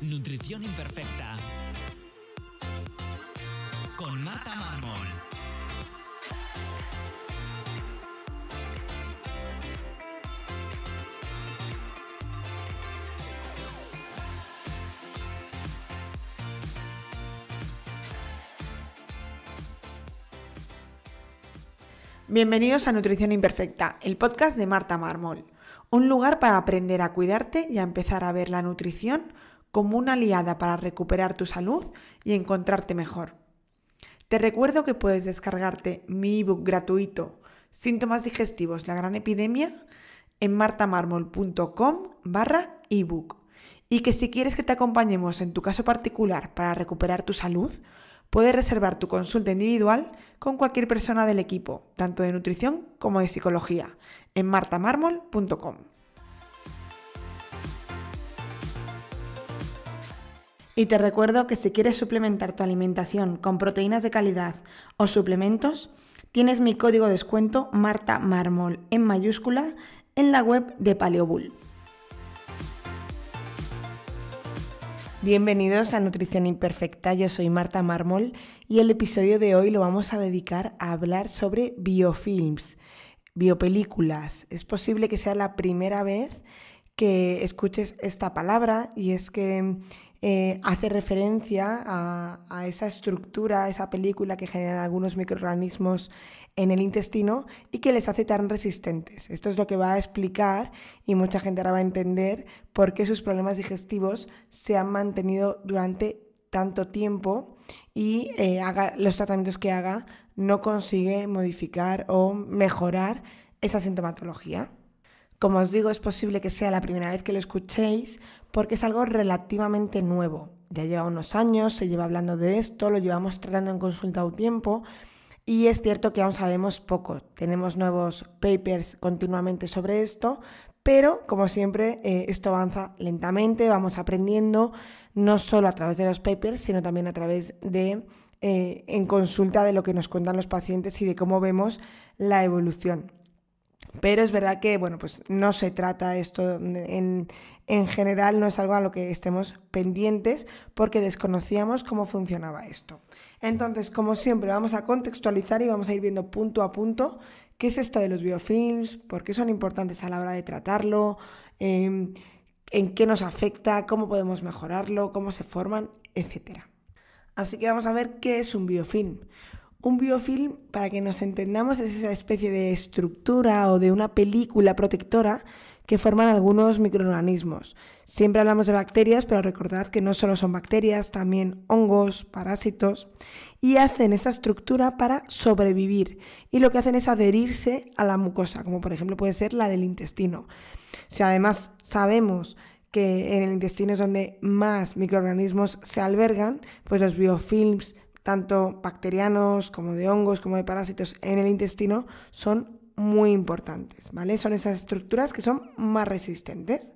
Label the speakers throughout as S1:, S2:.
S1: Nutrición Imperfecta con Marta Mármol.
S2: Bienvenidos a Nutrición Imperfecta, el podcast de Marta Mármol, un lugar para aprender a cuidarte y a empezar a ver la nutrición como una aliada para recuperar tu salud y encontrarte mejor. Te recuerdo que puedes descargarte mi ebook gratuito Síntomas digestivos, la gran epidemia en martamarmol.com/ebook y que si quieres que te acompañemos en tu caso particular para recuperar tu salud, puedes reservar tu consulta individual con cualquier persona del equipo, tanto de nutrición como de psicología, en martamarmol.com. Y te recuerdo que si quieres suplementar tu alimentación con proteínas de calidad o suplementos, tienes mi código de descuento MartaMármol en mayúscula en la web de Paleobull. Bienvenidos a Nutrición Imperfecta, yo soy Marta Mármol y el episodio de hoy lo vamos a dedicar a hablar sobre biofilms, biopelículas. Es posible que sea la primera vez que escuches esta palabra y es que hace referencia a esa estructura, a esa película que generan algunos microorganismos en el intestino y que les hace tan resistentes. Esto es lo que va a explicar y mucha gente ahora va a entender por qué sus problemas digestivos se han mantenido durante tanto tiempo y los tratamientos que haga no consigue modificar o mejorar esa sintomatología. Como os digo, es posible que sea la primera vez que lo escuchéis porque es algo relativamente nuevo. Ya lleva unos años, se lleva hablando de esto, lo llevamos tratando en consulta un tiempo y es cierto que aún sabemos poco. Tenemos nuevos papers continuamente sobre esto, pero como siempre esto avanza lentamente, vamos aprendiendo no solo a través de los papers, sino también a través de en consulta de lo que nos cuentan los pacientes y de cómo vemos la evolución. Pero es verdad que pues no se trata esto en general, no es algo a lo que estemos pendientes porque desconocíamos cómo funcionaba esto. Entonces, como siempre, vamos a contextualizar y vamos a ir viendo punto a punto qué es esto de los biofilms, por qué son importantes a la hora de tratarlo, en qué nos afecta, cómo podemos mejorarlo, cómo se forman, etc. Así que vamos a ver qué es un biofilm. Un biofilm, para que nos entendamos, es esa especie de estructura o de una película protectora que forman algunos microorganismos. Siempre hablamos de bacterias, pero recordad que no solo son bacterias, también hongos, parásitos, y hacen esa estructura para sobrevivir. Y lo que hacen es adherirse a la mucosa, como por ejemplo puede ser la del intestino. Si además sabemos que en el intestino es donde más microorganismos se albergan, pues los biofilms, tanto bacterianos como de hongos, como de parásitos en el intestino, son muy importantes, ¿vale? Son esas estructuras que son más resistentes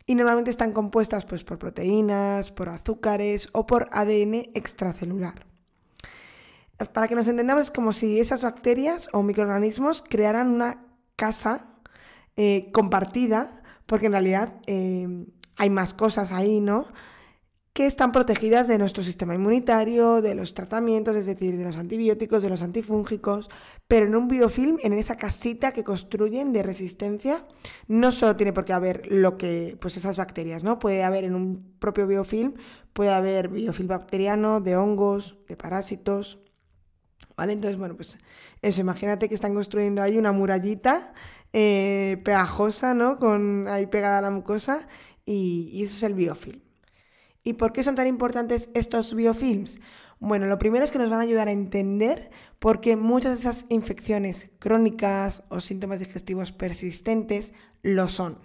S2: y normalmente están compuestas pues, por proteínas, por azúcares o por ADN extracelular. Para que nos entendamos, es como si esas bacterias o microorganismos crearan una casa compartida, porque en realidad hay más cosas ahí, ¿no?, que están protegidas de nuestro sistema inmunitario, de los tratamientos, es decir, de los antibióticos, de los antifúngicos, pero en un biofilm, en esa casita que construyen de resistencia, no solo tiene por qué haber esas bacterias, ¿no? Puede haber en un propio biofilm, puede haber biofilm bacteriano, de hongos, de parásitos, ¿vale? Entonces, eso, imagínate que están construyendo ahí una murallita pegajosa, ¿no?, con ahí pegada a la mucosa, y eso es el biofilm. ¿Y por qué son tan importantes estos biofilms? Bueno, lo primero es que nos van a ayudar a entender por qué muchas de esas infecciones crónicas o síntomas digestivos persistentes lo son.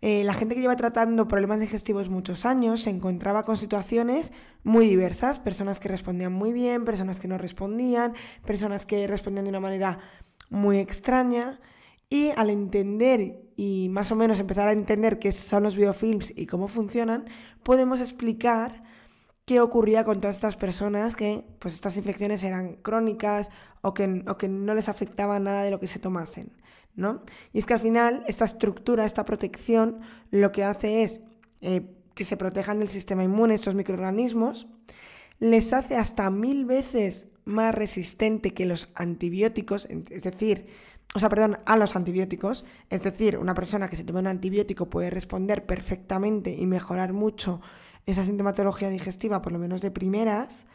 S2: La gente que lleva tratando problemas digestivos muchos años se encontraba con situaciones muy diversas, personas que respondían muy bien, personas que no respondían, personas que respondían de una manera muy extraña. Y al entender y más o menos empezar a entender qué son los biofilms y cómo funcionan, podemos explicar qué ocurría con todas estas personas que pues estas infecciones eran crónicas o que no les afectaba nada de lo que se tomasen, ¿no? Y es que al final esta estructura, esta protección, lo que hace es que se protejan del sistema inmune, estos microorganismos, les hace hasta 1000 veces más resistente que los antibióticos, a los antibióticos. Es decir, una persona que se tome un antibiótico puede responder perfectamente y mejorar mucho esa sintomatología digestiva, por lo menos de primeras.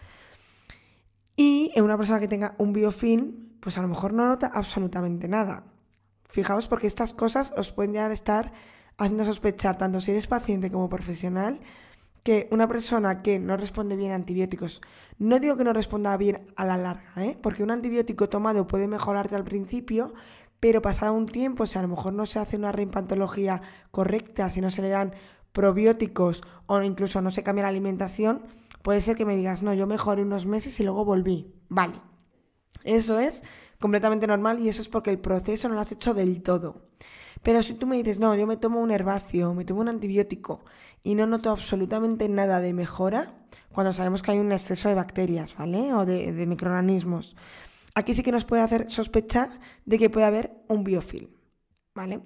S2: Y en una persona que tenga un biofilm, pues a lo mejor no nota absolutamente nada. Fijaos, porque estas cosas os pueden llegar a estar haciendo sospechar, tanto si eres paciente como profesional, que una persona que no responde bien a antibióticos, no digo que no responda bien a la larga, porque un antibiótico tomado puede mejorarte al principio, pero pasado un tiempo, si a lo mejor no se hace una reimplantología correcta, si no se le dan probióticos o incluso no se cambia la alimentación, puede ser que me digas, no, yo mejoré unos meses y luego volví. Vale, eso es completamente normal y eso es porque el proceso no lo has hecho del todo. Pero si tú me dices, no, yo me tomo un herbáceo, me tomo un antibiótico y no noto absolutamente nada de mejora, cuando sabemos que hay un exceso de bacterias, ¿vale? O de microorganismos, aquí sí que nos puede hacer sospechar de que puede haber un biofilm, ¿vale?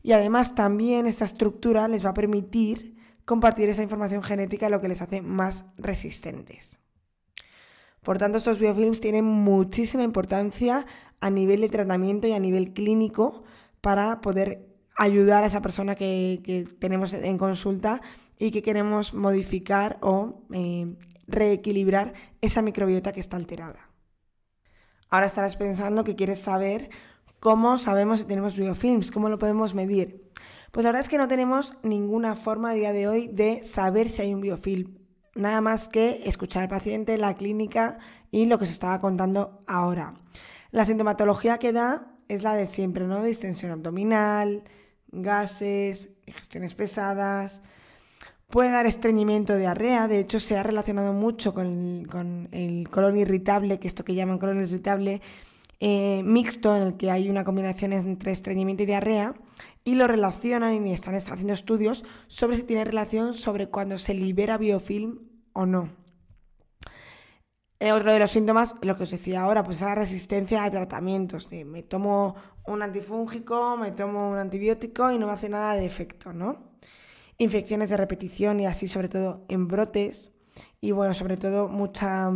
S2: Y además también esta estructura les va a permitir compartir esa información genética, lo que les hace más resistentes. Por tanto, estos biofilms tienen muchísima importancia a nivel de tratamiento y a nivel clínico para poder ayudar a esa persona que tenemos en consulta y que queremos modificar o reequilibrar esa microbiota que está alterada. Ahora estarás pensando que quieres saber cómo sabemos si tenemos biofilms, cómo lo podemos medir. Pues la verdad es que no tenemos ninguna forma a día de hoy de saber si hay un biofilm. Nada más que escuchar al paciente, la clínica y lo que os estaba contando ahora. La sintomatología que da es la de siempre, ¿no? Distensión abdominal, gases, digestiones pesadas. Puede dar estreñimiento, diarrea. De hecho, se ha relacionado mucho con el colon irritable, que esto que llaman colon irritable mixto, en el que hay una combinación entre estreñimiento y diarrea, y lo relacionan y están haciendo estudios sobre si tiene relación sobre cuando se libera biofilm o no. Otro de los síntomas, lo que os decía ahora, pues es la resistencia a tratamientos. Me tomo un antifúngico, me tomo un antibiótico y no me hace nada de efecto, ¿no? Infecciones de repetición y así sobre todo en brotes. Y bueno, sobre todo mucha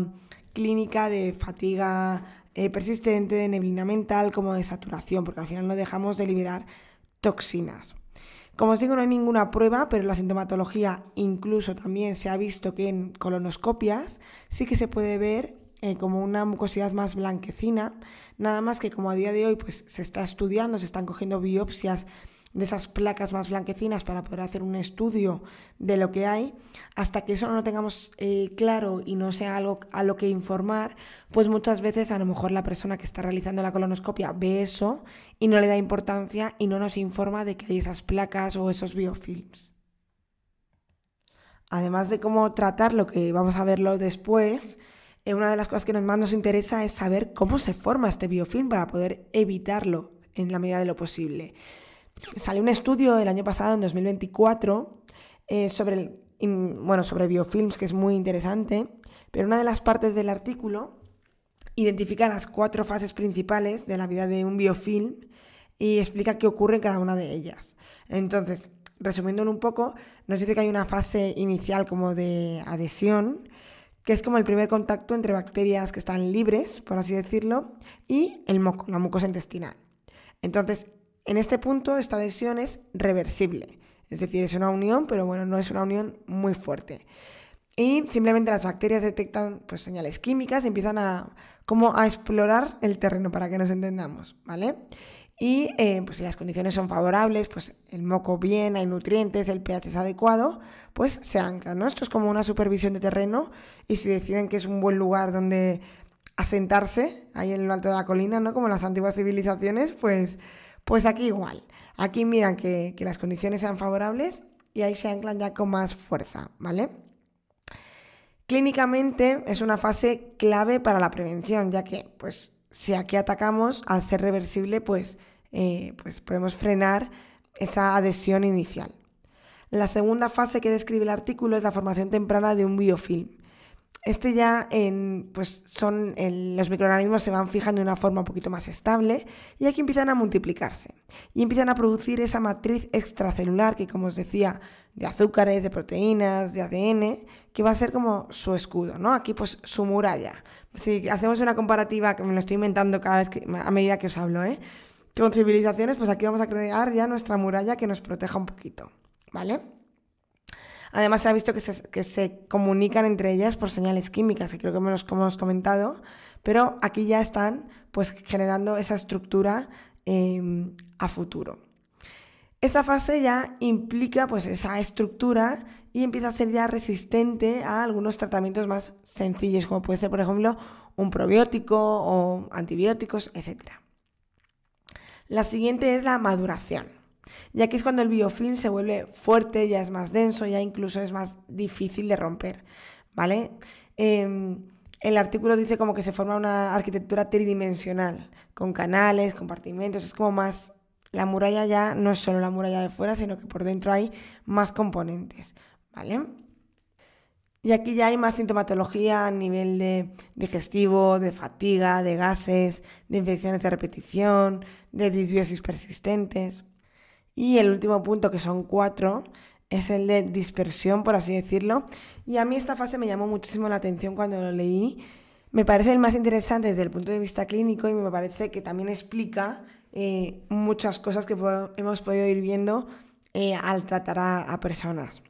S2: clínica de fatiga persistente, de neblina mental, como de saturación, porque al final no dejamos de liberar toxinas. Como os digo, no hay ninguna prueba, pero la sintomatología incluso también se ha visto que en colonoscopias sí que se puede ver como una mucosidad más blanquecina, nada más que como a día de hoy pues se está estudiando, se están cogiendo biopsias de esas placas más blanquecinas para poder hacer un estudio de lo que hay, hasta que eso no lo tengamos claro y no sea algo a lo que informar, pues muchas veces a lo mejor la persona que está realizando la colonoscopia ve eso y no le da importancia y no nos informa de que hay esas placas o esos biofilms. Además de cómo tratarlo, que vamos a verlo después, una de las cosas que más nos interesa es saber cómo se forma este biofilm para poder evitarlo en la medida de lo posible. Salió un estudio el año pasado, en 2024, sobre biofilms, que es muy interesante, pero una de las partes del artículo identifica las 4 fases principales de la vida de un biofilm y explica qué ocurre en cada una de ellas. Entonces, resumiéndolo un poco, nos dice que hay una fase inicial como de adhesión, que es como el primer contacto entre bacterias que están libres, por así decirlo, y el moco, la mucosa intestinal. Entonces, en este punto, esta adhesión es reversible, es decir, es una unión, pero bueno, no es una unión muy fuerte. Y simplemente las bacterias detectan pues, señales químicas y empiezan a explorar el terreno, para que nos entendamos, ¿vale? Y pues si las condiciones son favorables, pues el moco bien, hay nutrientes, el pH es adecuado, pues se anclan, ¿no? Esto es como una supervisión de terreno y si deciden que es un buen lugar donde asentarse, ahí en lo alto de la colina, ¿no? Como en las antiguas civilizaciones, pues aquí igual. Aquí miran que las condiciones sean favorables y ahí se anclan ya con más fuerza, ¿vale? Clínicamente es una fase clave para la prevención, ya que pues, si aquí atacamos, al ser reversible, pues podemos frenar esa adhesión inicial. La segunda fase que describe el artículo es la formación temprana de un biofilm. Los microorganismos se van fijando de una forma un poquito más estable y aquí empiezan a multiplicarse y empiezan a producir esa matriz extracelular que, como os decía, de azúcares, de proteínas, de ADN, que va a ser como su escudo, ¿no? Aquí pues su muralla. Si hacemos una comparativa, que me lo estoy inventando a medida que os hablo, con civilizaciones, pues aquí vamos a crear ya nuestra muralla que nos proteja un poquito, ¿vale? Además se ha visto que se comunican entre ellas por señales químicas, que creo que como hemos comentado, pero aquí ya están pues generando esa estructura a futuro. Esta fase ya implica pues esa estructura y empieza a ser ya resistente a algunos tratamientos más sencillos, como puede ser, por ejemplo, un probiótico o antibióticos, etc. La siguiente es la maduración. Y aquí es cuando el biofilm se vuelve fuerte, ya es más denso, ya incluso es más difícil de romper, ¿vale? El artículo dice como que se forma una arquitectura tridimensional, con canales, compartimentos, es como más... La muralla ya no es solo la muralla de fuera, sino que por dentro hay más componentes, ¿vale? Y aquí ya hay más sintomatología a nivel de digestivo, de fatiga, de gases, de infecciones de repetición, de disbiosis persistentes. Y el último punto, que son 4, es el de dispersión, por así decirlo. Y a mí esta fase me llamó muchísimo la atención cuando lo leí. Me parece el más interesante desde el punto de vista clínico y me parece que también explica muchas cosas que hemos podido ir viendo al tratar a personas.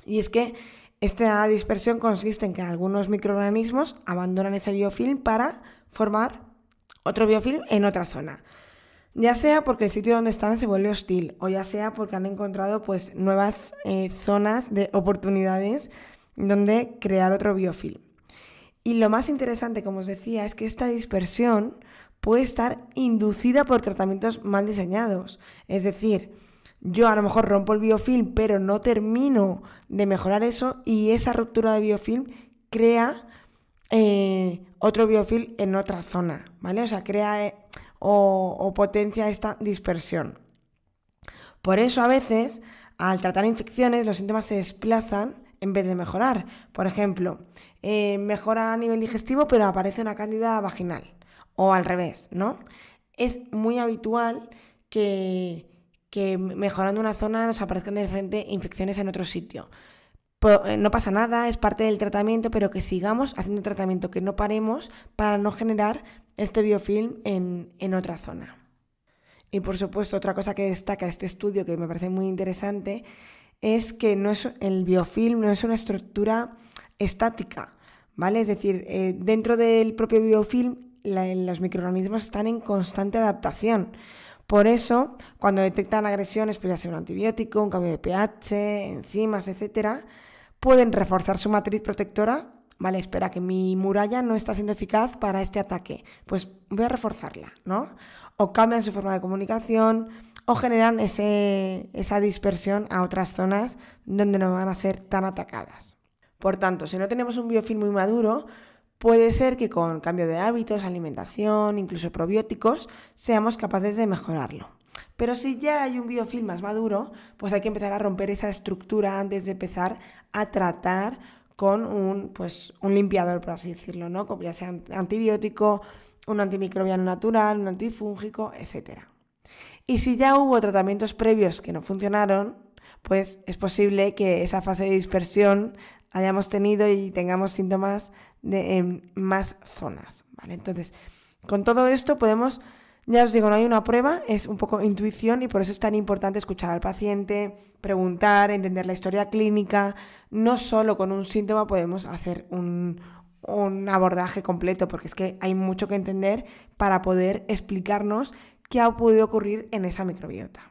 S2: Y es que esta dispersión consiste en que algunos microorganismos abandonan ese biofilm para formar otro biofilm en otra zona. Ya sea porque el sitio donde están se vuelve hostil o ya sea porque han encontrado pues nuevas zonas de oportunidades donde crear otro biofilm. Y lo más interesante, como os decía, es que esta dispersión puede estar inducida por tratamientos mal diseñados. Es decir, yo a lo mejor rompo el biofilm, pero no termino de mejorar eso y esa ruptura de biofilm crea otro biofilm en otra zona, ¿vale? O sea, crea o potencia esta dispersión. Por eso a veces, al tratar infecciones, los síntomas se desplazan en vez de mejorar. Por ejemplo, mejora a nivel digestivo, pero aparece una cándida vaginal. O al revés, ¿no? Es muy habitual que mejorando una zona nos aparezcan de frente infecciones en otro sitio. No pasa nada, es parte del tratamiento, pero que sigamos haciendo tratamiento, que no paremos para no generar este biofilm en otra zona. Y por supuesto, otra cosa que destaca este estudio que me parece muy interesante es que el biofilm no es una estructura estática, ¿vale? Es decir, dentro del propio biofilm los microorganismos están en constante adaptación. Por eso, cuando detectan agresiones, pues ya sea un antibiótico, un cambio de pH, enzimas, etc., pueden reforzar su matriz protectora. Vale, espera, que mi muralla no está siendo eficaz para este ataque, pues voy a reforzarla, ¿no? O cambian su forma de comunicación o generan esa dispersión a otras zonas donde no van a ser tan atacadas. Por tanto, si no tenemos un biofilm muy maduro, puede ser que con cambio de hábitos, alimentación, incluso probióticos, seamos capaces de mejorarlo. Pero si ya hay un biofilm más maduro, pues hay que empezar a romper esa estructura antes de empezar a tratar con un limpiador, por así decirlo, ¿no? Como ya sea antibiótico, un antimicrobiano natural, un antifúngico, etc. Y si ya hubo tratamientos previos que no funcionaron, pues es posible que esa fase de dispersión hayamos tenido y tengamos síntomas en más zonas, ¿vale? Entonces, con todo esto podemos, ya os digo, no hay una prueba, es un poco intuición y por eso es tan importante escuchar al paciente, preguntar, entender la historia clínica. No solo con un síntoma podemos hacer un abordaje completo, porque es que hay mucho que entender para poder explicarnos qué ha podido ocurrir en esa microbiota.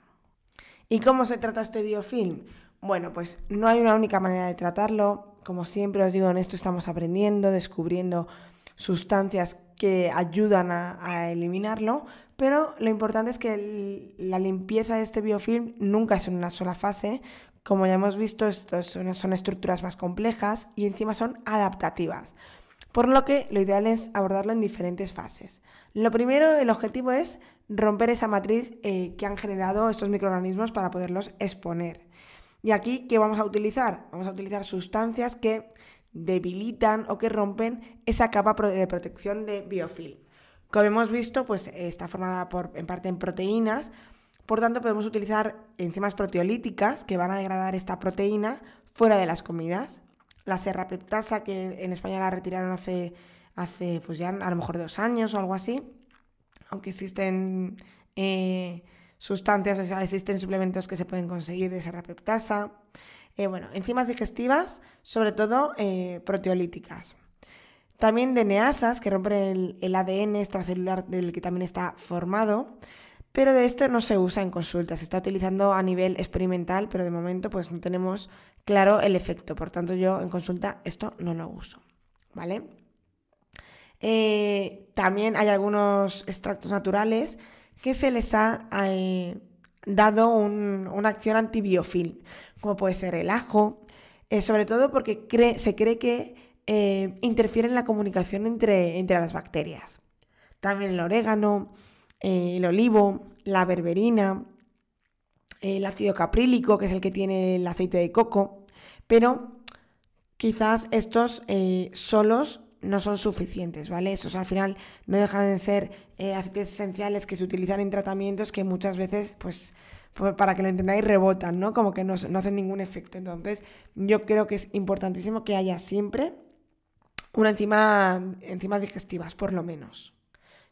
S2: ¿Y cómo se trata este biofilm? Bueno, pues no hay una única manera de tratarlo. Como siempre os digo, en esto estamos aprendiendo, descubriendo sustancias que ayudan a eliminarlo, pero lo importante es que la limpieza de este biofilm nunca es en una sola fase. Como ya hemos visto, son estructuras más complejas y encima son adaptativas, por lo que lo ideal es abordarlo en diferentes fases. Lo primero, el objetivo es romper esa matriz que han generado estos microorganismos para poderlos exponer. Y aquí, ¿qué vamos a utilizar? Vamos a utilizar sustancias que debilitan o que rompen esa capa de protección de biofilm. Como hemos visto, pues está formada en parte en proteínas, por tanto podemos utilizar enzimas proteolíticas que van a degradar esta proteína fuera de las comidas. La serrapeptasa, que en España la retiraron hace pues ya a lo mejor 2 años o algo así, aunque existen sustancias, o sea, existen suplementos que se pueden conseguir de serrapeptasa. Enzimas digestivas, sobre todo proteolíticas. También DNAsas, que rompen el ADN extracelular del que también está formado, pero de esto no se usa en consulta, se está utilizando a nivel experimental, pero de momento pues no tenemos claro el efecto, por tanto yo en consulta esto no lo uso, ¿vale? También hay algunos extractos naturales que se les ha dado una acción antibiofilm, como puede ser el ajo, sobre todo porque se cree que interfiere en la comunicación entre las bacterias. También el orégano, el olivo, la berberina, el ácido caprílico, que es el que tiene el aceite de coco, pero quizás estos solos no son suficientes, ¿vale? Estos al final no dejan de ser aceites esenciales que se utilizan en tratamientos que muchas veces, pues para que lo entendáis, rebotan, ¿no? Como que no hacen ningún efecto. Entonces, yo creo que es importantísimo que haya siempre enzimas digestivas, por lo menos.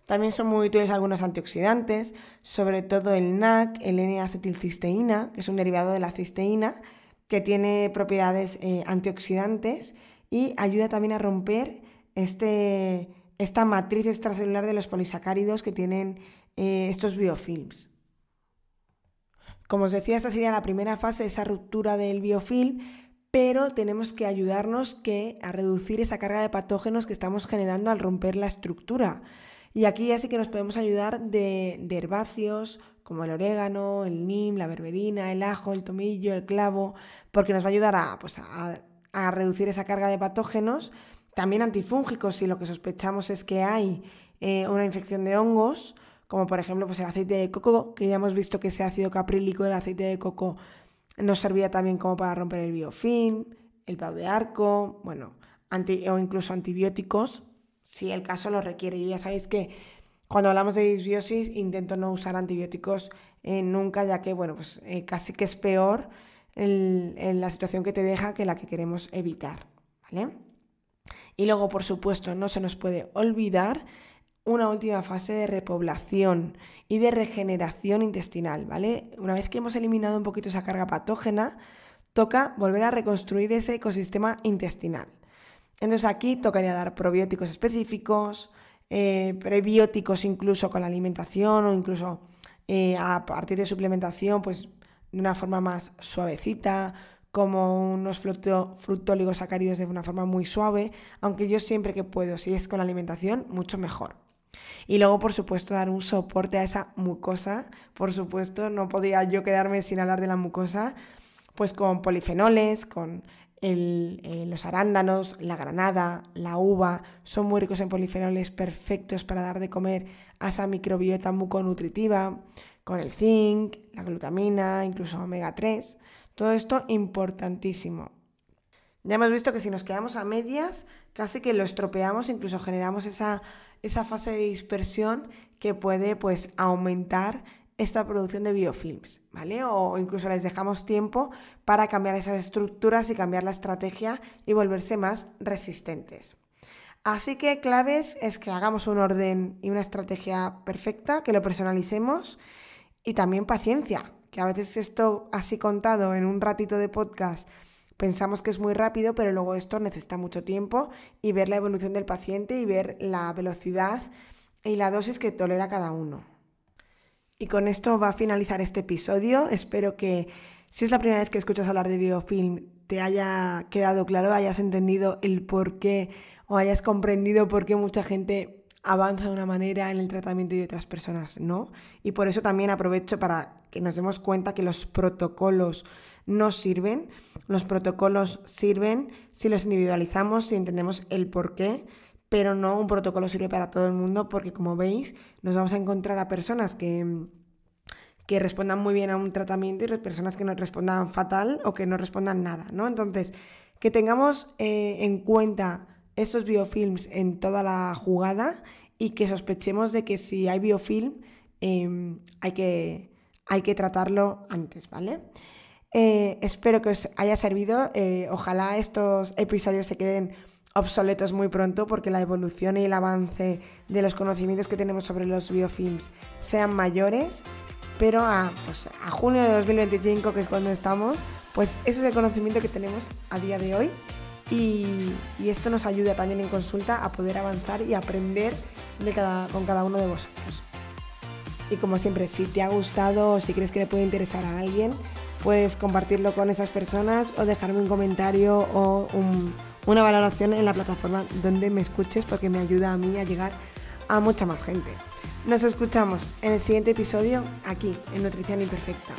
S2: También son muy útiles algunos antioxidantes, sobre todo el NAC, el N-acetilcisteína, que es un derivado de la cisteína, que tiene propiedades antioxidantes y ayuda también a romper esta matriz extracelular de los polisacáridos que tienen estos biofilms. Como os decía, esta sería la primera fase de esa ruptura del biofilm, pero tenemos que ayudarnos a reducir esa carga de patógenos que estamos generando al romper la estructura. Y aquí ya sí que nos podemos ayudar de herbáceos como el orégano, el neem, la berberina, el ajo, el tomillo, el clavo, porque nos va a ayudar a reducir esa carga de patógenos. También antifúngicos, si lo que sospechamos es que hay una infección de hongos, como por ejemplo pues el aceite de coco, que ya hemos visto que ese ácido caprílico del aceite de coco nos servía también como para romper el biofilm, el pau de arco, o incluso antibióticos, si el caso lo requiere. Y ya sabéis que cuando hablamos de disbiosis intento no usar antibióticos nunca, ya que casi que es peor la situación que te deja que la que queremos evitar, ¿vale? Y luego, por supuesto, no se nos puede olvidar una última fase de repoblación y de regeneración intestinal, ¿vale? Una vez que hemos eliminado un poquito esa carga patógena, toca volver a reconstruir ese ecosistema intestinal. Entonces aquí tocaría dar probióticos específicos, prebióticos incluso con la alimentación o incluso a partir de suplementación, pues de una forma más suavecita, como unos fructóligosacáridos de una forma muy suave, aunque yo siempre que puedo, si es con la alimentación, mucho mejor. Y luego, por supuesto, dar un soporte a esa mucosa. Por supuesto, no podía yo quedarme sin hablar de la mucosa, pues con polifenoles, con los arándanos, la granada, la uva, son muy ricos en polifenoles, perfectos para dar de comer a esa microbiota muconutritiva, con el zinc, la glutamina, incluso omega 3. Todo esto importantísimo. Ya hemos visto que si nos quedamos a medias, casi que lo estropeamos, incluso generamos esa fase de dispersión que puede pues aumentar esta producción de biofilms, ¿vale? O incluso les dejamos tiempo para cambiar esas estructuras y cambiar la estrategia y volverse más resistentes. Así que claves es que hagamos un orden y una estrategia perfecta, que lo personalicemos y también paciencia, que a veces esto así contado en un ratito de podcast pensamos que es muy rápido, pero luego esto necesita mucho tiempo y ver la evolución del paciente y ver la velocidad y la dosis que tolera cada uno. Y con esto va a finalizar este episodio. Espero que si es la primera vez que escuchas hablar de biofilm te haya quedado claro, hayas entendido el por qué o hayas comprendido por qué mucha gente avanza de una manera en el tratamiento y otras personas no. Y por eso también aprovecho para que nos demos cuenta que los protocolos no sirven. Los protocolos sirven si los individualizamos, si entendemos el por qué, pero no un protocolo sirve para todo el mundo, porque como veis nos vamos a encontrar a personas que respondan muy bien a un tratamiento y personas que no respondan fatal o que no respondan nada, ¿no? Entonces, que tengamos en cuenta estos biofilms en toda la jugada y que sospechemos de que si hay biofilm hay que tratarlo antes, ¿vale? Espero que os haya servido. Ojalá estos episodios se queden obsoletos muy pronto, porque la evolución y el avance de los conocimientos que tenemos sobre los biofilms sean mayores, pero a junio de 2025, que es cuando estamos, pues ese es el conocimiento que tenemos a día de hoy y esto nos ayuda también en consulta a poder avanzar y aprender con cada uno de vosotros. Y como siempre, si te ha gustado o si crees que le puede interesar a alguien, puedes compartirlo con esas personas o dejarme un comentario o una valoración en la plataforma donde me escuches, porque me ayuda a mí a llegar a mucha más gente. Nos escuchamos en el siguiente episodio aquí en Nutrición Imperfecta.